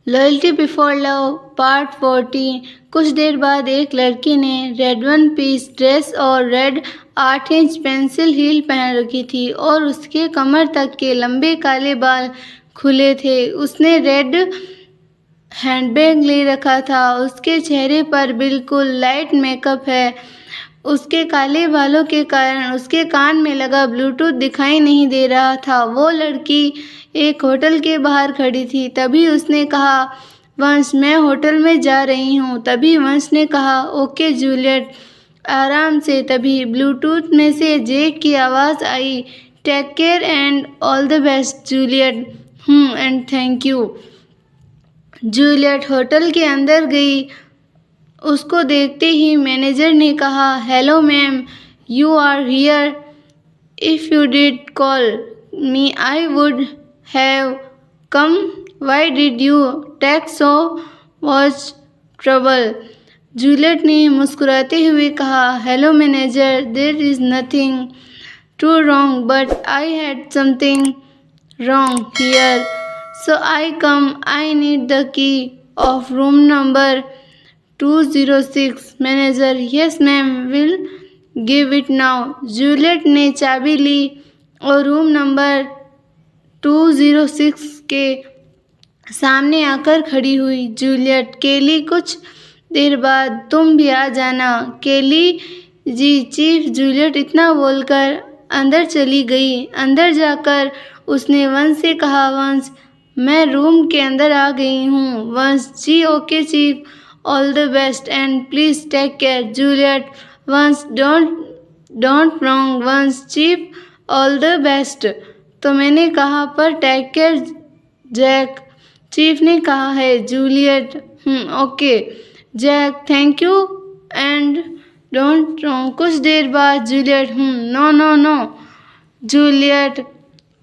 Loyalty before love part 14। कुछ देर बाद एक लड़की ने रेड वन पीस ड्रेस और रेड 8 इंच पेंसिल हील पहन रखी थी और उसके कमर तक के लंबे काले बाल खुले थे। उसने रेड हैंडबैग ले रखा था। उसके चेहरे पर बिल्कुल लाइट मेकअप है। उसके काले बालों के कारण उसके कान में लगा ब्लूटूथ दिखाई नहीं दे रहा था। वो लड़की एक होटल के बाहर खड़ी थी। तभी उसने कहा, वंश, मैं होटल में जा रही हूँ। तभी वंश ने कहा, ओके जूलियट, आराम से। तभी ब्लूटूथ में से जैक की आवाज़ आई, take care and all the best Juliet. And thank you. Juliet hotel के अंदर गई। उसको देखते ही मैनेजर ने कहा, hello ma'am, you are here. If you did call me I would have come. Why did you take so much trouble. Juliet ने मुस्कुराते हुए कहा, hello manager, there is nothing too wrong but I had something wrong here, so I come. I need the key of room number 206। Manager, yes ma'am, will give it now. Juliet ने चाबी ली और room number 206 के सामने आकर खड़ी हुई। Juliet, केली, कुछ देर बाद तुम भी आ जाना। केली जी, चीफ। जूलियट इतना बोलकर अंदर चली गई। अंदर जाकर उसने वंश से कहा, वंश, मैं रूम के अंदर आ गई हूँ। Vansh ji, okay chief, all the best and please take care. Juliet, Vansh, don't wrong. Vansh, chief, all the best तो मैंने कहा, पर टेक केयर जैक, चीफ ने कहा है। Juliet, okay Jack, thank you and don't wrong. कुछ देर बाद Juliet, no no no. Juliet,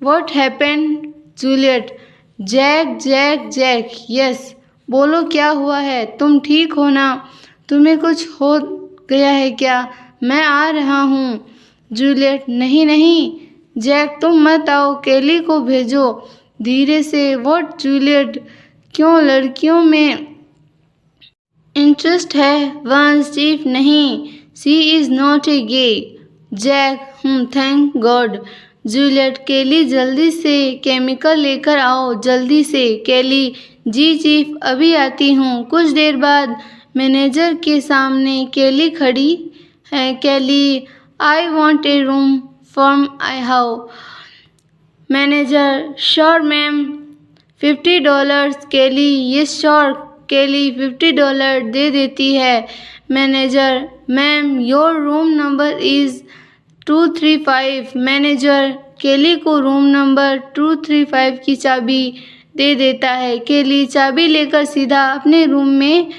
what happened. Juliet, Jack Jack Jack, yes, बोलो क्या हुआ है। तुम ठीक हो ना? तुम्हें कुछ हो गया है क्या? मैं आ रहा हूँ। जूलियट, नहीं नहीं जैक, तुम मत आओ, केली को भेजो धीरे से। व्हाट जूलियट, क्यों लड़कियों में इंटरेस्ट है? वंश, चीफ, नहीं, she is not a gay. Jack, thank God. Juliet, Kelly, जल्दी से केमिकल लेकर आओ, जल्दी से। केली, जी चीफ, अभी आती हूँ। कुछ देर बाद मैनेजर के सामने केली खड़ी है। केली, I want A room from I how. Manager, sure ma'am, $50। केली, यस श्योर। केली $50 दे देती है। Manager, ma'am, your room number is 235। Manager केली को रूम नंबर 235 की चाबी दे देता है। केली चाबी लेकर सीधा अपने रूम में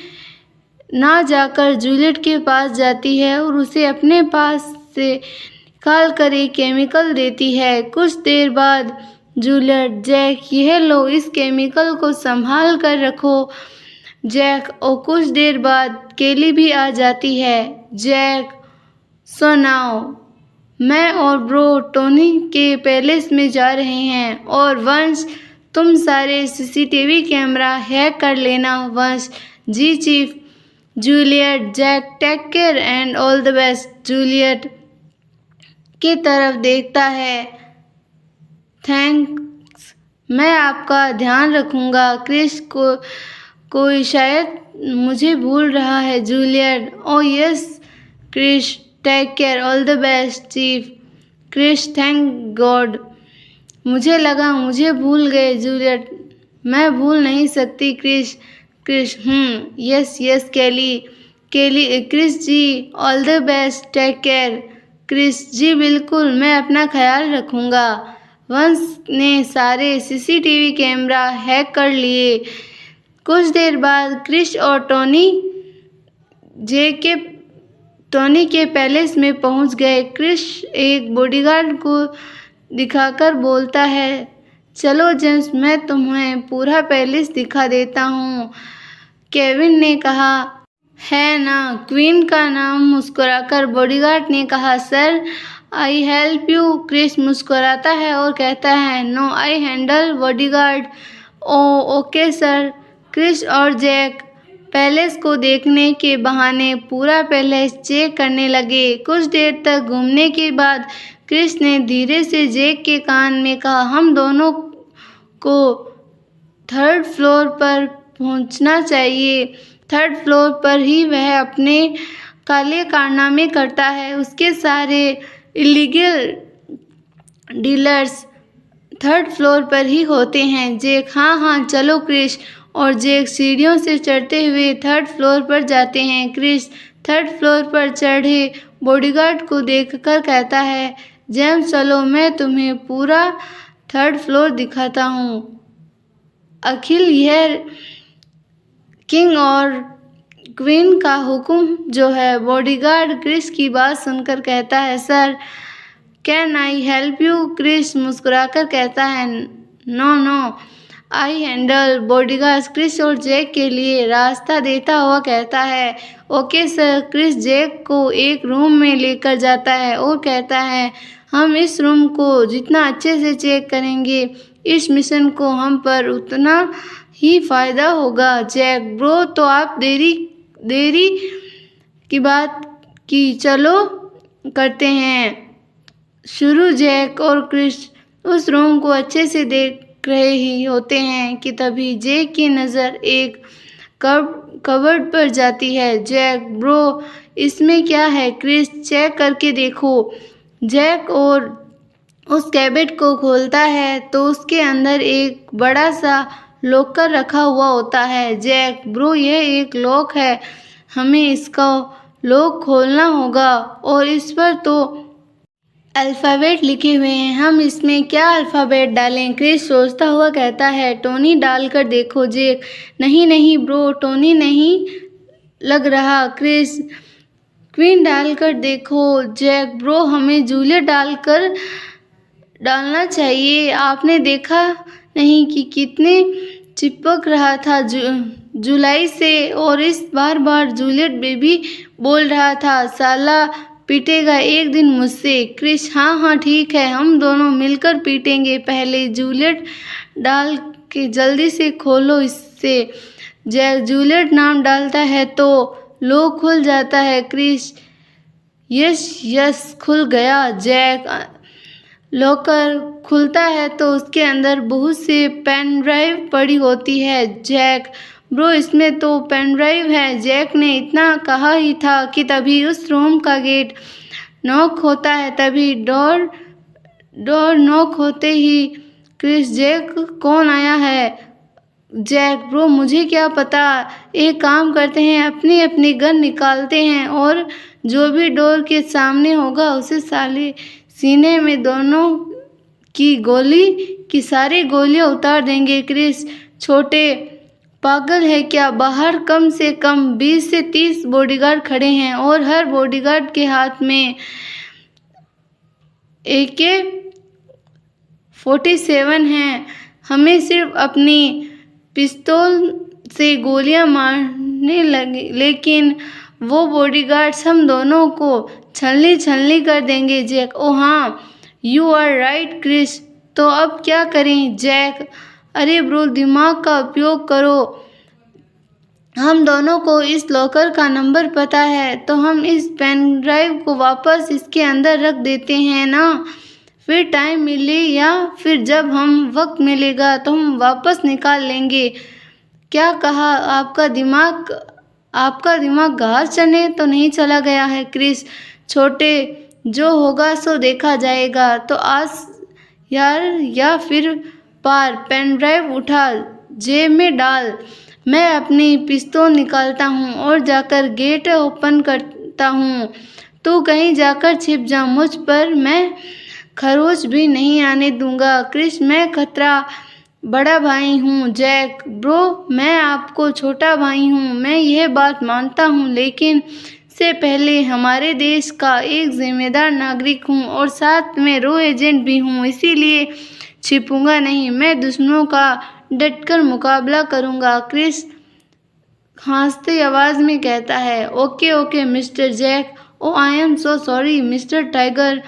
ना जाकर जूलियट के पास जाती है और उसे अपने पास से निकाल कर एक केमिकल देती है। कुछ देर बाद जूलियट, जैक, यह लो, इस केमिकल को संभाल कर रखो। जैक, और कुछ देर बाद केली भी आ जाती है। जैक, सो नाउ मैं और ब्रो टोनी के पैलेस में जा रहे हैं और वंश, तुम सारे सीसीटीवी कैमरा हैक कर लेना। Vansh, ji chief. Juliet, Jack, take care and all the best. Juliet की तरफ देखता है, थैंक्स, मैं आपका ध्यान रखूँगा। क्रिश को कोई शायद मुझे भूल रहा है। Juliet, oh yes Krish, take care, all the best chief. Krish, thank God, मुझे लगा मुझे भूल गए। जूलियट, मैं भूल नहीं सकती Krrish. Krrish, yes yes. Kelly, Krish ji, all the best, take care. Krish ji, बिल्कुल, मैं अपना ख्याल रखूँगा। वंश ने सारे सीसीटीवी कैमरा हैक कर लिए। कुछ देर बाद क्रिश और टोनी के पैलेस में पहुंच गए। क्रिश एक बॉडीगार्ड को दिखाकर बोलता है, चलो जेम्स, मैं तुम्हें पूरा पैलेस दिखा देता हूँ। केविन ने कहा, है ना क्वीन का नाम। मुस्कुराकर बॉडीगार्ड ने कहा, sir, I help you. Krish मुस्कुराता है और कहता है, no, I handle. Bodyguard, oh okay sir. Chris और जैक पैलेस को देखने के बहाने पूरा पैलेस चेक करने लगे। कुछ देर तक घूमने के बाद क्रिस ने धीरे से जैक के कान में कहा, हम दोनों को 3rd फ्लोर पर पहुंचना चाहिए। 3rd फ्लोर पर ही वह अपने काले कारनामे करता है। उसके सारे इलीगल डीलर्स 3rd फ्लोर पर ही होते हैं। जैक, हाँ चलो क्रिस। और जैक सीढ़ियों से चढ़ते हुए 3rd फ्लोर पर जाते हैं। क्रिस 3rd फ्लोर पर चढ़े बॉडीगार्ड को देखकर कहता है, जेम्स चलो मैं तुम्हें पूरा 3rd फ्लोर दिखाता हूँ। अखिल, यह किंग और क्वीन का हुक्म जो है। बॉडीगार्ड क्रिस की बात सुनकर कहता है, sir can I help you? Chris मुस्कुराकर कहता है, no I handle. Bodyguard Chris और जैक के लिए रास्ता देता हुआ कहता है, ओके सर। क्रिस जैक को एक रूम में लेकर जाता है और कहता है, हम इस रूम को जितना अच्छे से चेक करेंगे इस मिशन को हम पर उतना ही फ़ायदा होगा। जैक, ब्रो तो आप देरी की बात की, चलो करते हैं शुरू। जैक और क्रिस उस रूम को अच्छे से देख रहे ही होते हैं कि तभी जैक की नज़र एक कबर्ड पर जाती है। जैक, ब्रो इसमें क्या है? क्रिस, चेक करके देखो। जैक और उस कैबिनेट को खोलता है तो उसके अंदर एक बड़ा सा लॉकर रखा हुआ होता है। जैक, ब्रो यह एक लॉक है, हमें इसका लॉक खोलना होगा और इस पर तो अल्फ़ाबेट लिखे हुए हैं, हम इसमें क्या अल्फ़ाबेट डालें? क्रिस सोचता हुआ कहता है, टोनी डालकर देखो। जैक, नहीं ब्रो, टोनी नहीं लग रहा। क्रिस, क्वीन डालकर देखो। जैक, ब्रो हमें जूलियट डालना चाहिए, आपने देखा नहीं कि कितने चिपक रहा था जुलाई से, और इस बार जूलियट बेबी बोल रहा था, साला पीटेगा एक दिन मुझसे। क्रिस, हाँ ठीक है, हम दोनों मिलकर पीटेंगे, पहले जूलियट डाल के जल्दी से खोलो इससे। जैक जूलियट नाम डालता है तो लॉक खुल जाता है। क्रिस, यस खुल गया। जैक, लॉकर खुलता है तो उसके अंदर बहुत से पेन ड्राइव पड़ी होती है। जैक, ब्रो इसमें तो पेन ड्राइव है। जैक ने इतना कहा ही था कि तभी उस रूम का गेट नॉक होता है। तभी डोर नॉक होते ही क्रिस, जैक कौन आया है? जैक, ब्रो मुझे क्या पता, एक काम करते हैं, अपनी गन निकालते हैं और जो भी डोर के सामने होगा उसे साले सीने में दोनों की सारी गोलियां उतार देंगे। क्रिस, छोटे पागल है क्या? बाहर कम से कम 20 से 30 बॉडीगार्ड खड़े हैं और हर बॉडीगार्ड के हाथ में AK-47 है। हमें सिर्फ अपनी पिस्तौल से गोलियां मारने लगे, लेकिन वो बॉडीगार्ड्स हम दोनों को छलनी कर देंगे। जैक, ओ हाँ यू आर राइट। क्रिस, तो अब क्या करें? जैक, अरे ब्रो दिमाग का उपयोग करो, हम दोनों को इस लॉकर का नंबर पता है तो हम इस पेन ड्राइव को वापस इसके अंदर रख देते हैं ना, फिर टाइम मिले या फिर जब हम वक्त मिलेगा तो हम वापस निकाल लेंगे। क्या कहा? आपका दिमाग घास चने तो नहीं चला गया है? क्रिस, छोटे जो होगा सो देखा जाएगा, तो आज यार या फिर पार। पेन ड्राइव उठा, जेब में डाल। मैं अपनी पिस्तौल निकालता हूँ और जाकर गेट ओपन करता हूँ, तू कहीं जाकर छिप जा, मुझ पर मैं खरोच भी नहीं आने दूंगा। क्रिस, मैं खतरा बड़ा भाई हूँ। जैक, ब्रो मैं आपको छोटा भाई हूँ, मैं यह बात मानता हूँ, लेकिन से पहले हमारे देश का एक जिम्मेदार नागरिक हूँ और साथ में रो एजेंट भी हूँ, इसीलिए छिपूंगा नहीं, मैं दुश्मनों का डटकर मुकाबला करूँगा। क्रिस खांसती आवाज़ में कहता है, okay mister Jack. Oh I am so sorry mister Tiger,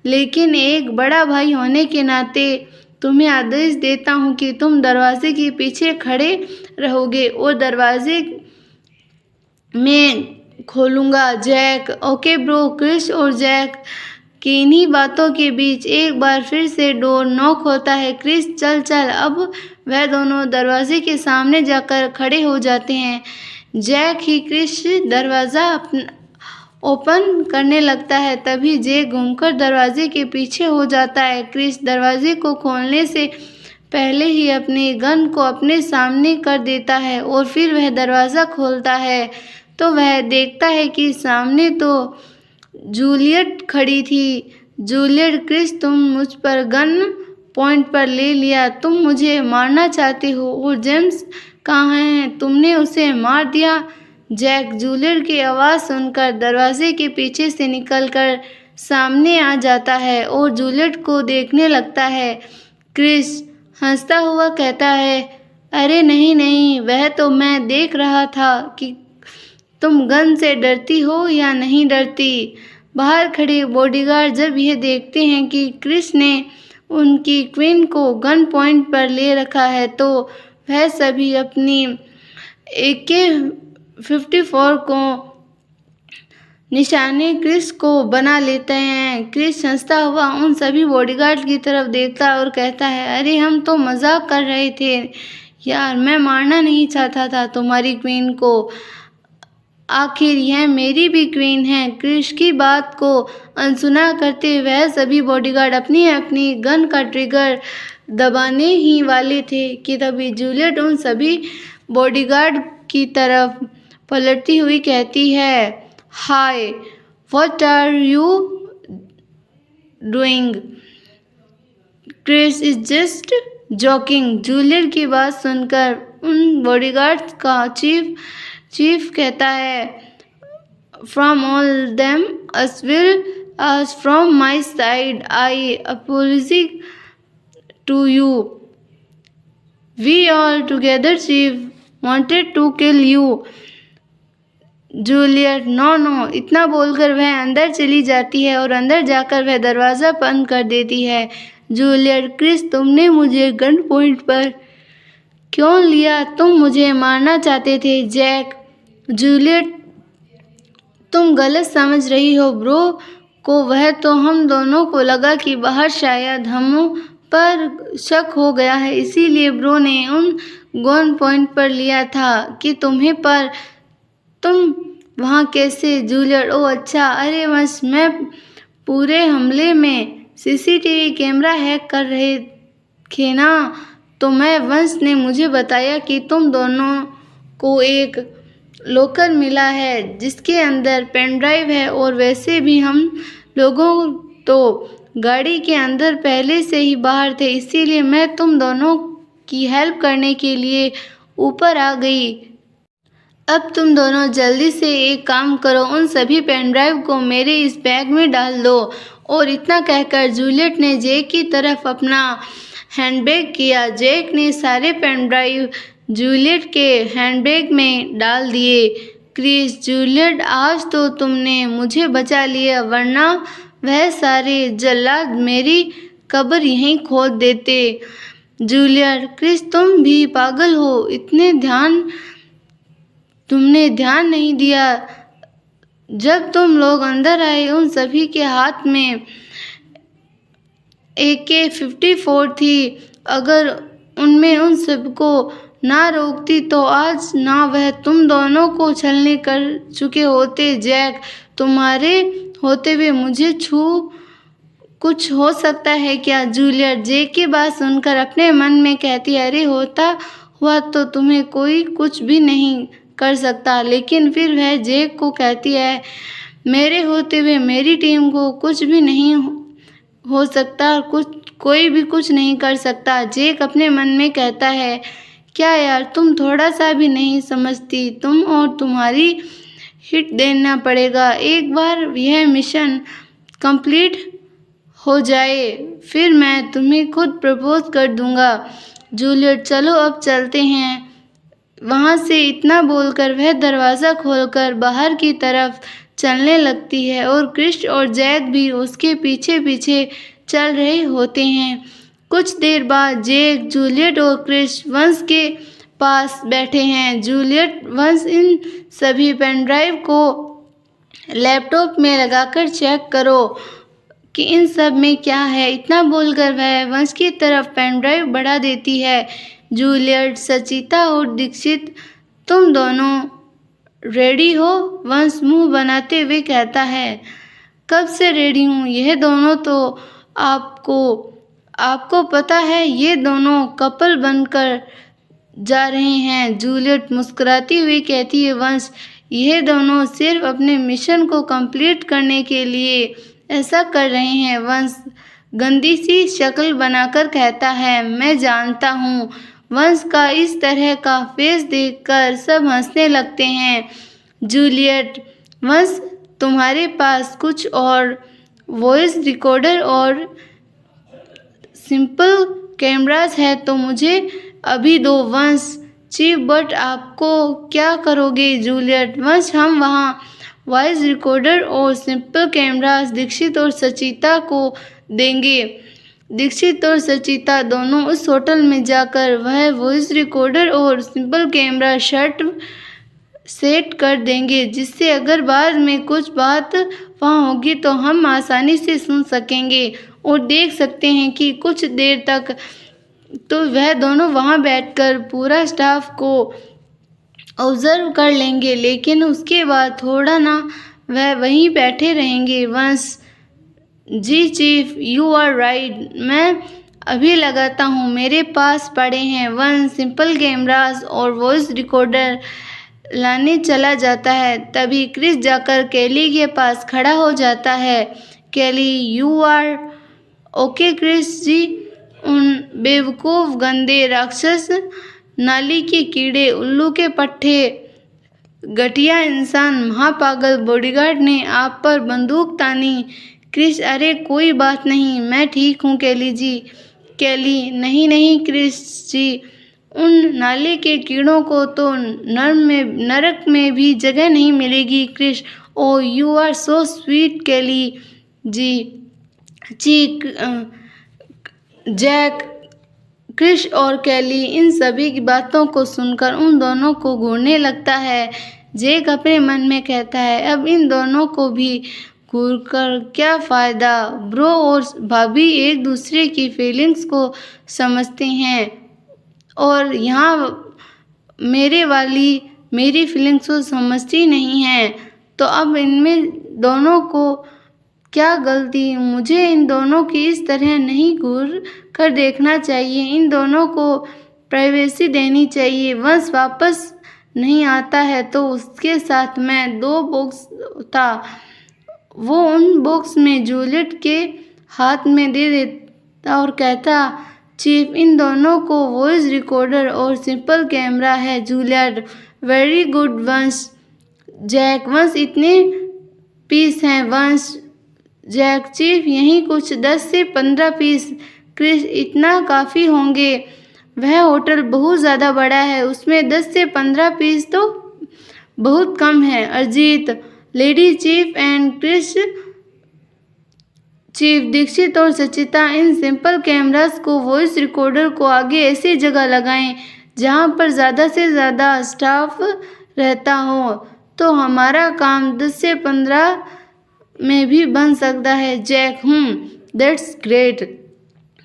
लेकिन एक बड़ा भाई होने के नाते तुम्हें आदेश देता हूँ कि तुम दरवाजे के पीछे खड़े रहोगे और दरवाजे में खोलूँगा। Jack, okay bro. क्रिस और जैक की इन्हीं बातों के बीच एक बार फिर से डोर नॉक होता है। क्रिस, चल चल। अब वह दोनों दरवाजे के सामने जाकर खड़े हो जाते हैं। जैक ही क्रिस दरवाज़ा ओपन करने लगता है, तभी जैक घूमकर दरवाजे के पीछे हो जाता है। क्रिस दरवाजे को खोलने से पहले ही अपनी गन को अपने सामने कर देता है और फिर वह दरवाज़ा खोलता है तो वह देखता है कि सामने तो जूलियट खड़ी थी। जूलियट, क्रिस, तुम मुझ पर गन पॉइंट पर ले लिया, तुम मुझे मारना चाहते हो। और जेम्स कहाँ है? तुमने उसे मार दिया? जैक जूलियट की आवाज़ सुनकर दरवाजे के पीछे से निकलकर सामने आ जाता है और जूलियट को देखने लगता है। क्रिस हंसता हुआ कहता है, अरे नहीं नहीं, वह तो मैं देख रहा था कि तुम गन से डरती हो या नहीं डरती। बाहर खड़े बॉडीगार्ड जब यह देखते हैं कि क्रिस ने उनकी क्वीन को गन पॉइंट पर ले रखा है तो वह सभी अपनी AK-54 को निशाने क्रिस को बना लेते हैं। क्रिस हंसता हुआ उन सभी बॉडीगार्ड की तरफ देखता है और कहता है, अरे हम तो मजाक कर रहे थे यार, मैं मारना नहीं चाहता था तुम्हारी क्वीन को, आखिर यह मेरी भी क्वीन है। क्रिस की बात को अनसुना करते वह सभी बॉडीगार्ड अपनी अपनी गन का ट्रिगर दबाने ही वाले थे कि तभी जूलियट उन सभी बॉडीगार्ड की तरफ पलटती हुई कहती है, hi, what are you doing? Chris is just joking. Juliet की बात सुनकर उन बॉडीगार्ड्स का चीफ कहता है, from all them as well as from my side, I apologize to you. We all together, chief, wanted to kill you. Juliet, no. इतना बोलकर वह अंदर चली जाती है और अंदर जाकर वह दरवाज़ा बंद कर देती है। जूलियट, क्रिस, तुमने मुझे गन पॉइंट पर क्यों लिया? तुम मुझे मारना चाहते थे। जैक, जूलियट, तुम गलत समझ रही हो ब्रो को। वह तो हम दोनों को लगा कि बाहर शायद हम पर शक हो गया है, इसीलिए ब्रो ने उन गन पॉइंट पर लिया था कि तुम्हें, पर तुम वहाँ कैसे? जूलियट, ओह अच्छा, अरे बस मैं पूरे हमले में CCTV कैमरा हैक कर रहे थे ना, तो मैं वंश ने मुझे बताया कि तुम दोनों को एक लॉकर मिला है जिसके अंदर पेन ड्राइव है और वैसे भी हम लोगों तो गाड़ी के अंदर पहले से ही बाहर थे, इसीलिए मैं तुम दोनों की हेल्प करने के लिए ऊपर आ गई। अब तुम दोनों जल्दी से एक काम करो, उन सभी पेन ड्राइव को मेरे इस बैग में डाल दो। और इतना कहकर जूलियट ने जैक की तरफ अपना हैंडबैग किया। जैक ने सारे पेन ड्राइव जूलियट के हैंडबैग में डाल दिए। क्रिस, जूलियट, आज तो तुमने मुझे बचा लिया, वरना वह सारे जल्लाद मेरी कब्र यहीं खोद देते। जूलियट, क्रिस, तुम भी पागल हो, तुमने ध्यान नहीं दिया जब तुम लोग अंदर आए। उन सभी के हाथ में AK-54 थी, अगर उनमें उन सबको ना रोकती तो आज ना वह तुम दोनों को छलनी कर चुके होते। जैक, तुम्हारे होते हुए मुझे कुछ हो सकता है क्या? जूलियट, जैक की बात सुनकर अपने मन में कहती है, अरे होता हुआ तो तुम्हें कोई कुछ भी नहीं कर सकता। लेकिन फिर वह जैक को कहती है, मेरे होते हुए मेरी टीम को कुछ भी नहीं हो सकता, कोई भी कुछ नहीं कर सकता। जैक अपने मन में कहता है, क्या यार, तुम थोड़ा सा भी नहीं समझती? तुम और तुम्हारी हिट देना पड़ेगा। एक बार यह मिशन कंप्लीट हो जाए फिर मैं तुम्हें खुद प्रपोज कर दूंगा। जूलियट, चलो अब चलते हैं वहाँ से। इतना बोलकर वह दरवाज़ा खोलकर बाहर की तरफ चलने लगती है और क्रिस और जैक भी उसके पीछे पीछे चल रहे होते हैं। कुछ देर बाद जैक, जूलियट और क्रिस वंश के पास बैठे हैं। जूलियट, वंश, इन सभी पेन ड्राइव को लैपटॉप में लगाकर चेक करो कि इन सब में क्या है। इतना बोलकर वह वंश की तरफ पेन ड्राइव बढ़ा देती है। जूलियट, सचिता और दीक्षित, तुम दोनों रेडी हो? वंश मुंह बनाते हुए कहता है। कब से रेडी हूँ? यह दोनों तो आपको पता है ये दोनों कपल बनकर जा रहे हैं। जूलियट मुस्कुराती हुई कहती है। वंश, यह दोनों सिर्फ अपने मिशन को कंप्लीट करने के लिए ऐसा कर रहे हैं। वंश गंदी सी शक्ल बनाकर कहता है। मैं जानता हूँ। वंश का इस तरह का फेस देखकर सब हंसने लगते हैं। जूलियट, वंश, तुम्हारे पास कुछ और वॉइस रिकॉर्डर और सिंपल कैमरास है तो मुझे अभी दो। वंश, चीफ, बट आपको क्या करोगे? जूलियट, वंश, हम वहाँ वॉइस रिकॉर्डर और सिंपल कैमरास दीक्षित और सचिता को देंगे। दीक्षित और सचिता दोनों उस होटल में जाकर वह वॉइस रिकॉर्डर और सिंपल कैमरा सेट कर देंगे, जिससे अगर बाद में कुछ बात वहाँ होगी तो हम आसानी से सुन सकेंगे और देख सकते हैं कि कुछ देर तक तो वह दोनों वहाँ बैठकर पूरा स्टाफ को ऑब्जर्व कर लेंगे, लेकिन उसके बाद थोड़ा ना वह वहीं बैठे रहेंगे। वंश, ji chief, you are right, मैं अभी लगाता हूँ, मेरे पास पड़े हैं। वंश सिंपल कैमरास और वॉइस रिकॉर्डर लाने चला जाता है। तभी क्रिस जाकर कैली के पास खड़ा हो जाता है। कैली, यू आर ओके क्रिस जी? उन बेवकूफ़, गंदे राक्षस, नाली के कीड़े, उल्लू के पट्टे, घटिया इंसान, महापागल बॉडीगार्ड ने आप पर बंदूक तानी। क्रिस, अरे कोई बात नहीं, मैं ठीक हूँ कैली जी। कैली, नहीं क्रिस जी, उन नाले के कीड़ों को तो नरक में भी जगह नहीं मिलेगी। Chris, oh you are so sweet Kelly ji. Jack, Chris और कैली इन सभी की बातों को सुनकर उन दोनों को घूरने लगता है। जैक अपने मन में कहता है, अब इन दोनों को भी घूरकर क्या फ़ायदा। ब्रो और भाभी एक दूसरे की फीलिंग्स को समझते हैं और यहाँ मेरी फीलिंग्स को समझती नहीं है, तो अब इनमें दोनों को क्या गलती। मुझे इन दोनों की इस तरह नहीं घूर कर देखना चाहिए, इन दोनों को प्राइवेसी देनी चाहिए। वंश वापस नहीं आता है तो उसके साथ मैं 2 बॉक्स था, वो उन बॉक्स में जूलियट के हाथ में दे देता और कहता, चीफ, इन दोनों को वॉइस रिकॉर्डर और सिंपल कैमरा है। Juliet, very good. वंश, जैक, वंश, इतने पीस हैं। वंश, जैक, चीफ, यहीं कुछ 10 से 15 पीस। क्रिस, इतना काफ़ी होंगे, वह होटल बहुत ज़्यादा बड़ा है, उसमें 10 से 15 पीस तो बहुत कम है। Arijit, lady chief and Chris chief, Dixit और सचिता, इन सिंपल कैमरास को वॉइस रिकॉर्डर को आगे ऐसी जगह लगाएं जहां पर ज़्यादा से ज़्यादा स्टाफ रहता हो, तो हमारा काम 10 से 15 में भी बन सकता है। Jack, that's great.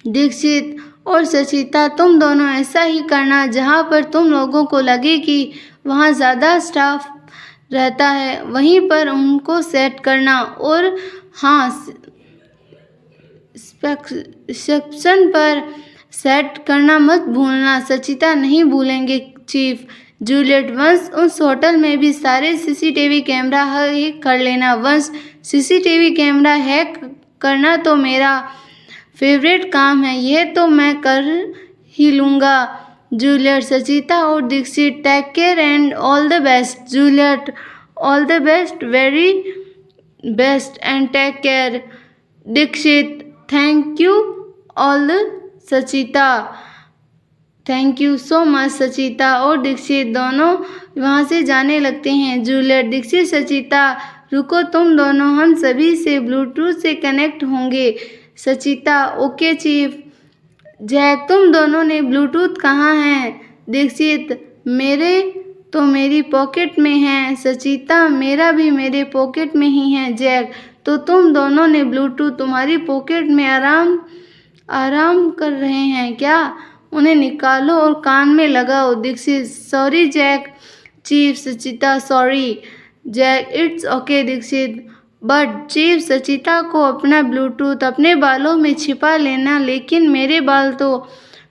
दीक्षित और सचिता, तुम दोनों ऐसा ही करना, जहाँ पर तुम लोगों को लगे कि वहाँ ज़्यादा स्टाफ रहता है वहीं पर उनको सेट करना, और हाँ, सेक्शन पर सेट करना मत भूलना। सचिता, नहीं भूलेंगे चीफ। जूलियट, वंश, उस होटल में भी सारे सीसीटीवी कैमरा हैक कर लेना। वंश, सीसीटीवी कैमरा हैक करना तो मेरा फेवरेट काम है, यह तो मैं कर ही लूँगा। जूलियट, सचिता और Dixit, take care and all the best. Juliet, all the best, very best and take care. Dixit, thank you all. Sachita, thank you so much. Sachita और दीक्षित दोनों वहाँ से जाने लगते हैं। जूलियट, दीक्षित, सचिता, रुको तुम दोनों, हम सभी से ब्लूटूथ से कनेक्ट होंगे। Sachita, okay chief. जैक, तुम दोनों ने ब्लूटूथ कहाँ है? दीक्षित, मेरे तो मेरी पॉकेट में है। सचिता, मेरा भी मेरे पॉकेट में ही है। जैक, तो तुम दोनों ने ब्लूटूथ तुम्हारी पॉकेट में आराम कर रहे हैं क्या? उन्हें निकालो और कान में लगाओ। Dixit, sorry Jack. Chief, Sachita, sorry Jack. It's okay Dixit. But chief, Sachita को अपना ब्लूटूथ अपने बालों में छिपा लेना, लेकिन मेरे बाल तो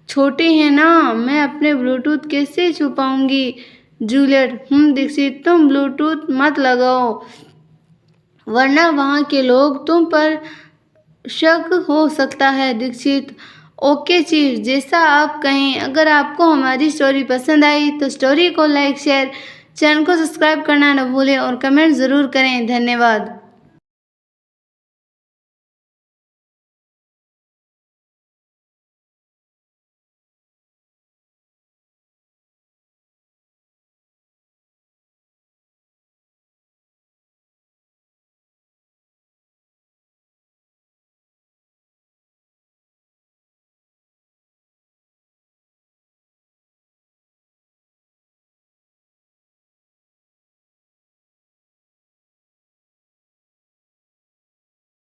छोटे हैं ना, मैं अपने ब्लूटूथ कैसे छुपाऊंगी? जूलियट, दीक्षित, तुम ब्लूटूथ मत लगाओ वरना वहाँ के लोग तुम पर शक हो सकता है। दीक्षित, ओके चीफ, जैसा आप कहें। अगर आपको हमारी स्टोरी पसंद आई तो स्टोरी को लाइक, शेयर, चैनल को सब्सक्राइब करना न भूलें और कमेंट ज़रूर करें। धन्यवाद।